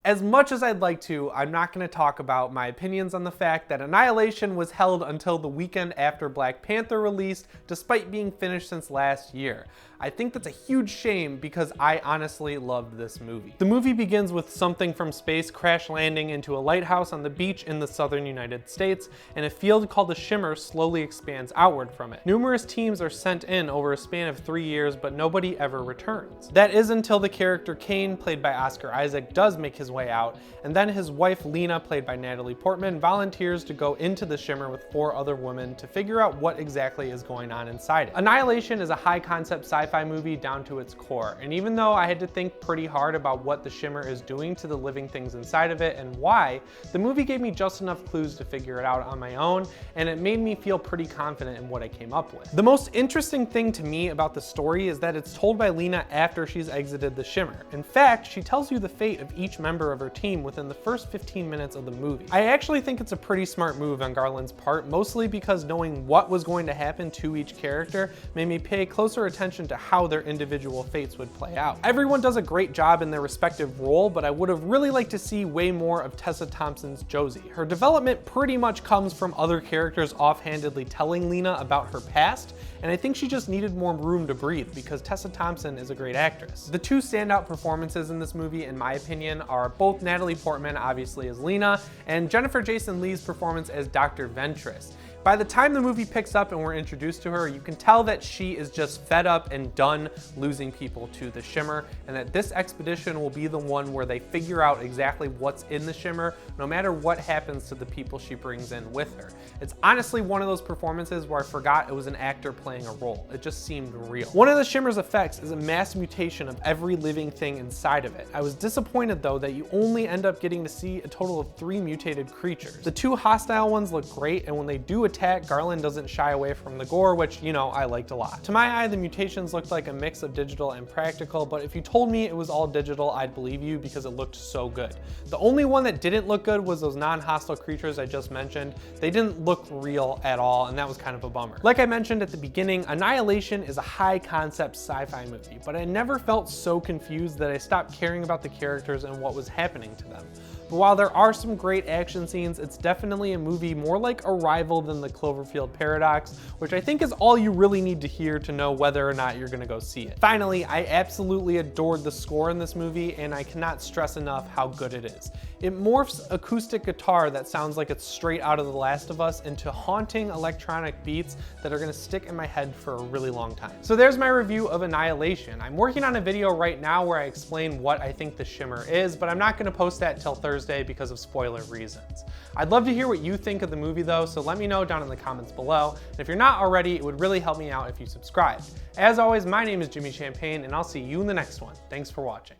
As much as I'd like to, I'm not going to talk about my opinions on the fact that Annihilation was held until the weekend after Black Panther released, despite being finished since last year. I think that's a huge shame because I honestly loved this movie. The movie begins with something from space crash landing into a lighthouse on the beach in the southern United States, and a field called the Shimmer slowly expands outward from it. Numerous teams are sent in over a span of 3 years, but nobody ever returns. That is until the character Kane, played by Oscar Isaac, does make his way out, and then his wife Lena, played by Natalie Portman, volunteers to go into the Shimmer with 4 other women to figure out what exactly is going on inside it. Annihilation is a high-concept sci-fi movie down to its core, and even though I had to think pretty hard about what the Shimmer is doing to the living things inside of it and why, the movie gave me just enough clues to figure it out on my own, and it made me feel pretty confident in what I came up with. The most interesting thing to me about the story is that it's told by Lena after she's exited the Shimmer. In fact, she tells you the fate of each member of her team within the first 15 minutes of the movie. I actually think it's a pretty smart move on Garland's part, mostly because knowing what was going to happen to each character made me pay closer attention to how their individual fates would play out. Everyone does a great job in their respective role, but I would have really liked to see way more of Tessa Thompson's Josie. Her development pretty much comes from other characters offhandedly telling Lena about her past, and I think she just needed more room to breathe because Tessa Thompson is a great actress. The two standout performances in this movie, in my opinion, are both Natalie Portman, obviously as Lena, and Jennifer Jason Leigh's performance as Dr. Ventress. By the time the movie picks up and we're introduced to her, you can tell that she is just fed up and done losing people to the Shimmer, and that this expedition will be the one where they figure out exactly what's in the Shimmer, no matter what happens to the people she brings in with her. It's honestly one of those performances where I forgot it was an actor playing a role. It just seemed real. One of the Shimmer's effects is a mass mutation of every living thing inside of it. I was disappointed though that you only end up getting to see a total of 3 mutated creatures. The 2 hostile ones look great, and when they do attack, Garland doesn't shy away from the gore, which, you know, I liked a lot. To my eye, the mutations looked like a mix of digital and practical, but if you told me it was all digital, I'd believe you because it looked so good. The only one that didn't look good was those non-hostile creatures I just mentioned. They didn't look real at all, and that was kind of a bummer. Like I mentioned at the beginning, Annihilation is a high-concept sci-fi movie, but I never felt so confused that I stopped caring about the characters and what was happening to them. But while there are some great action scenes, it's definitely a movie more like Arrival than the Cloverfield Paradox, which I think is all you really need to hear to know whether or not you're gonna go see it. Finally, I absolutely adored the score in this movie, and I cannot stress enough how good it is. It morphs acoustic guitar that sounds like it's straight out of The Last of Us into haunting electronic beats that are gonna stick in my head for a really long time. So there's my review of Annihilation. I'm working on a video right now where I explain what I think the Shimmer is, but I'm not gonna post that till Thursday because of spoiler reasons. I'd love to hear what you think of the movie though, so let me know down in the comments below. And if you're not already, it would really help me out if you subscribe. As always, my name is Jimmy Champagne, and I'll see you in the next one. Thanks for watching.